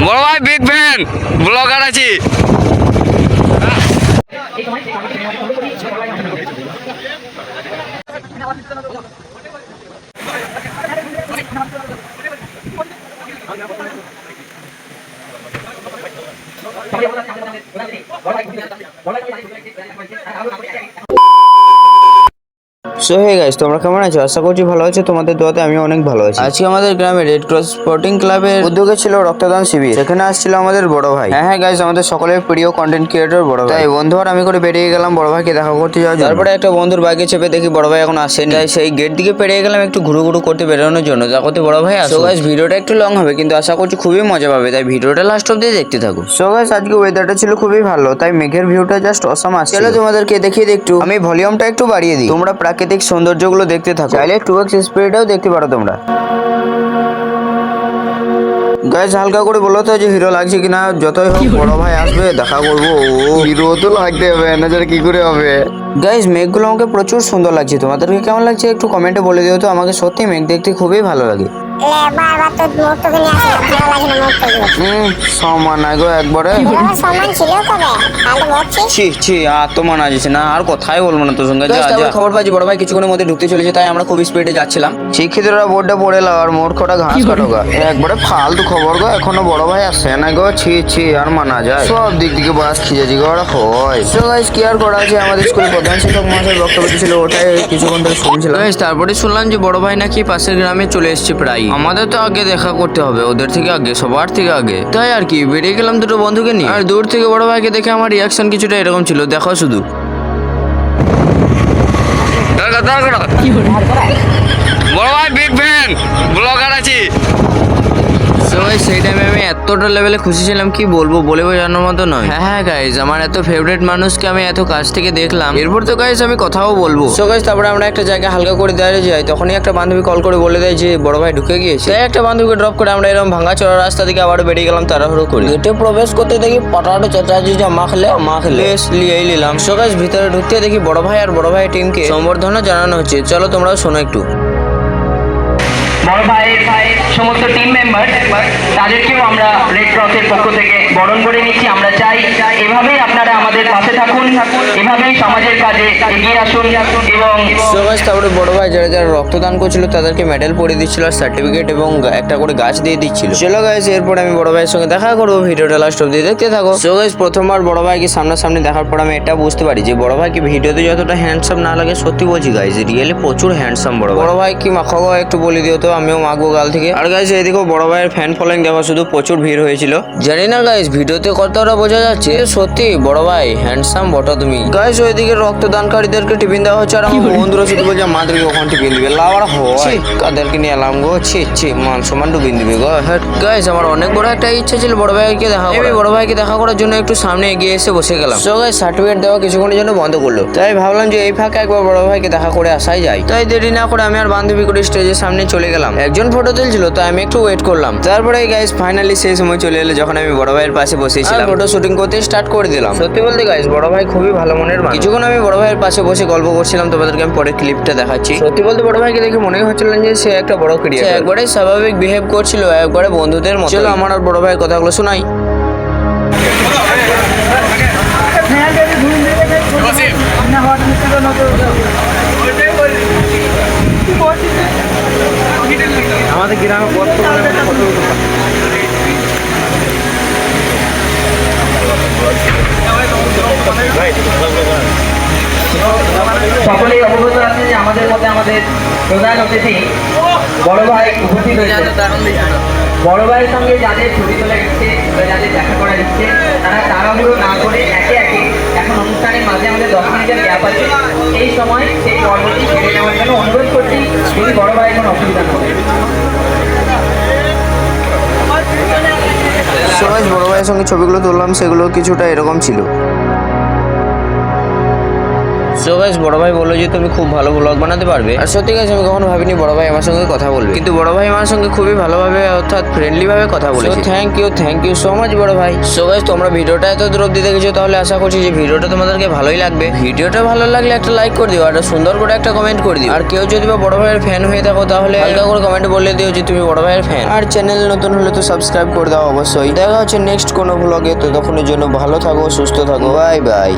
বড় ভাই big fan, blogger আছি। সো হে গাইস, তোমরা কেমন আছো? আশা করছি ভালো আছো। তোমাদের দোয়াতে আমি অনেক ভালো আছি। আজকে আমাদের গ্রামে রেড ক্রস স্পোর্টিং ক্লাবের উদ্যোগে ছিল রক্তদান শিবির। সেখানে আসছিল আমাদের বড় ভাই। হ্যাঁ গাইস, আমাদের সকলের প্রিয় কন্টেন্ট ক্রিয়েটর বড় ভাই। তাই বন্ধু আর আমি করে বেরিয়ে গেলাম বড় ভাইকে দেখা করতে যাওয়ার জন্য। তারপরে একটা বন্ধুর বাইকে চেপে দেখি বড় ভাই এখন আসেনি। তাই সেই গেট দিকে পেরিয়ে গেলাম একটু ঘুরু ঘুরু করতে বেরোনোর জন্য, যা করতে বড় ভাই আসো। গাইস, ভিডিওটা একটু লং হবে কিন্তু আশা করছি খুবই মজা পাবে, তাই ভিডিওটা লাস্ট অব্দি দেখতে থাকো। সো গাইস, আজকে ওয়েদারটা ছিল খুবই ভালো, তাই মেঘের ভিউটা জাস্ট অসাম আসছে। চলো তোমাদেরকে দেখিয়ে দিই একটু। আমি ভলিউমটা একটু বাড়িয়ে দিই, তোমরা প্রাকৃতিক সৌন্দর্যগুলো দেখতে থাকো। চাইলে 2x স্পিডেও দেখতে পারো তোমরা। গাইস, হালকা করে বলো তো যে হিরো লাগছে কিনা। যতই হোক বড় ভাই আসবে, দেখা করবো। ও হিরো তো লাগতে হবে, না জানি কি করে হবে। গাইস, মেঘগুলো আমাকে প্রচুর সুন্দর লাগছে। তোমাদেরকে কেমন লাগছে একটু কমেন্টে বলে দিও তো। আমাকে সত্যি মেঘ দেখতে খুবই ভালো লাগে। বারবার তো মুহূর্তকে নিয়ে আসে না, ভালো লাগে না মুহূর্তগুলো। সমান নাই গো একবারে। এরকম সম্মান ছিল তবে তাহলে বলছিস ছি আর তো মানা যাচ্ছে না, আর কথাই বলবো না তোর সঙ্গে। খবর পাচ্ছি বড় ভাই কিছুক্ষণের মধ্যে ঢুকতে চলেছে, তাই আমরা খুব স্পিডে যাচ্ছিলাম। শিক্ষিতরা বোর্ডটা পড়ে লাও আর মোট কটা ঘাস কাটোগা। একবারে ফালতু খবর গো, এখনো বড় ভাই আসছে না গো। ছি আর মানা যায়? সব দিক থেকে বাস খিজেছি গো হয়। সো গাইস, কি আর করা আছে, আমাদের স্কুলের প্রধান শিক্ষক মহাশয় বক্তব্য ছিল, ওটাই কিছুক্ষণ ধরে শুনছিলাম। তারপরে শুনলাম যে বড় ভাই নাকি পাশের গ্রামে চলে এসেছে প্রায়। আমাদের তো আগে দেখা করতে হবে, ওদের থেকে আগে, সবার থেকে আগে। তাই আর কি বেরিয়ে গেলাম দুটো বন্ধুকে নিয়ে। আর দূর থেকে বড় ভাইকে দেখে আমার রিয়াকশন কিছুটা এরকম ছিল, দেখো শুধু। বড় ভাই বিগ ফ্যান, ব্লগার আছি। সেই টাইমে আমি এতটা লেভেলে খুশি ছিলাম কি বলবো, বলে বোঝানোর মতো নয়। হ্যাঁ গাইজ, আমার এত ফেভারিট মানুষকে আমি এত কাছ থেকে দেখলাম, এরপর তো গাইজ আমি কথাও বলবো। সো গাইজ, তারপরে আমরা একটা জায়গায় হালকা করে দাঁড়িয়ে যাই, তখনই একটা বান্ধবী কল করে বলে দেয় যে বড় ভাই ঢুকে গিয়েছে। তাই একটা বান্ধবীকে ড্রপ করে আমরা এরকম ভাঙা চড়া রাস্তা দিকে আবার বেরিয়ে গেলাম তাড়াহুড়ো করে। গেটে প্রবেশ করতে দেখি পটাটো চাচাজি যা মাখলে লিয়েই নিলাম। সো গাইজ, ভিতরে ঢুকতে দেখি বড় ভাই আর বড় ভাই টিমকে সম্বর্ধনা জানানো হচ্ছে। চলো তোমরাও শোনো একটু। বড় ভাইয়ের সমস্ত টিম মেম্বার তাদেরকেও আমরা রেড ক্রসের পক্ষ থেকে বরণ করে নিচ্ছি। আমরা চাই এভাবেই আপনারা আমাদের পাশে থাকুন, এভাবেই সমাজের কাজে এগিয়ে আসুন। এবং তারপরে বড় ভাই যারা যারা রক্তদান করছিল তাদেরকে মেডেল পরিয়ে দিচ্ছিল, আর সার্টিফিকেট এবং একটা করে গাছ দিয়ে দিচ্ছিল। চলো গাইস, এরপর আমি বড় ভাইয়ের সঙ্গে দেখা করবো, ভিডিওটা লাস্ট অব্দি দেখতে থাকো। সো গাইস, প্রথমবার বড় ভাইকে সামনাসামনি দেখার পর আমি এটা বুঝতে পারি যে বড় ভাইকে ভিডিওতে যতটা হ্যান্ডসাম না লাগে, সত্যি বলছি গাইস রিয়েলি প্রচুর হ্যান্ডসাম বড় ভাই কি মাখাবো একটু বলে দিও তো, আমিও মাখবো গাল থেকে। আর গাইস, এদিকেও বড় ভাইয়ের ফ্যান ফলোইং দেখো শুধু, প্রচুর ভিড় হয়েছিল। জানি না গাইস ভিডিওতে কতটা বোঝা যাচ্ছে, সত্যি বড় ভাই হ্যান্ডসাম বটো তুমি। গাইস, ওইদিকে রক্তদানকারীদেরকে টিফিন দেওয়া হচ্ছে, আর আমার বন্ধুরা শুধু বলছে মাদেরকে কখন টিফিন দিবে। লাউড়া হয় কাদেরকে নিয়ে এলাম গো, ছি মান সম্মান টিফিন দিবে গো। গাইস, আমার অনেক বড় একটা ইচ্ছা ছিল বড় ভাইকে দেখা করার। আমি বড় ভাইকে দেখা করার জন্য একটু সামনে এগিয়ে এসে বসে গেলাম। সো গাইস, সার্টিফিকেট দেওয়া কিছুক্ষণের জন্য বন্ধ করলো, তাই ভাবলাম যে এই ফাঁকে একবার বড় ভাইকে দেখা করে আসাই যায়। তাই দেরি না করে আমি আর বান্ধবী করে স্টেজের সামনে চলে গেলাম। একজন ফটো তুলছিল, তাই আমি একটু ওয়েট করলাম। তারপরে গাইস ফাইনালি সেই সময় চলে এলো যখন আমি বড় ভাইয়ের পাশে বসেছিলাম, ফটো শুটিং করতে স্টার্ট করে দিলাম। সত্যি বলতে গাইস, বড় ভাই খুবই ভালো মনের মানুষ। কিছুক্ষণ আমি বড় ভাইয়ের পাশে বসে গল্প করছিলাম, তোমাদেরকে আমি পরে ক্লিপটা দেখাচ্ছি। সত্যি বলতে বড় ভাইকে দেখে মনেই হচ্ছিল যে সে একটা বড় ক্রিয়েটর। একবারে স্বাভাবিক বিহেভ করছিল, একবারে বন্ধুদের মতো। চলো আমার আর বড় ভাইয়ের কথাগুলো শোনাই। আমাদের গ্রামে সকলেই অবগত আছে যে আমাদের মধ্যে আমাদের প্রধান অতিথি বড় ভাই উপস্থিত হয়েছে। বড় ভাইয়ের সঙ্গে যাদের ছবি তোলা ইচ্ছে, যাদের দেখা করা ইচ্ছে, তারা তাড়াহুড়ো না করে একে একে, এখন অনুষ্ঠানের মাঝে আমাদের 10 মিনিটের গ্যাপ আছে, এই সময় সেই পর্বটি সেরে নেওয়ার জন্য অনুরোধ করছি, যদি বড় ভাই কোনো অসুবিধা না হয়। সবাই বড় ভাইয়ের সঙ্গে ছবিগুলো তুললাম, সেগুলো কিছুটা এরকম ছিল। সো গাইস বড় ভাই বললো যে তুমি খুব ভালো ব্লগ বানাতে পারবে। আর সত্যি গাইস আমি কখনো ভাবিনি বড় ভাই আমার সঙ্গে কথা বলবে, কিন্তু বড় ভাই আমার সঙ্গে খুবই ভালোভাবে অর্থাৎ ফ্রেন্ডলি ভাবে কথা বলেছে। থ্যাংক ইউ সো মাচ বড় ভাই। সো গাইস তোমরা ভিডিওটা এত দূর অব্দি দেখেছো, তাহলে আশা করছি যে ভিডিওটা তোমাদেরকে ভালোই লাগবে। ভিডিওটা ভালো লাগলে একটা লাইক করে দিও আর সুন্দর করে একটা কমেন্ট করে দিও। আর কেউ যদি বা বড় ভাইয়ের ফ্যান হয়ে থাকো তাহলে হালকা করে কমেন্টে বলে দিও যে তুমি বড় ভাইয়ের ফ্যান। আর চ্যানেল নতুন হলে তো সাবস্ক্রাইব করে দাও অবশ্যই। দেখা হচ্ছে নেক্সট কোনো ব্লগে, ততক্ষণের জন্য ভালো থাকো, সুস্থ থাকো, বাই বাই।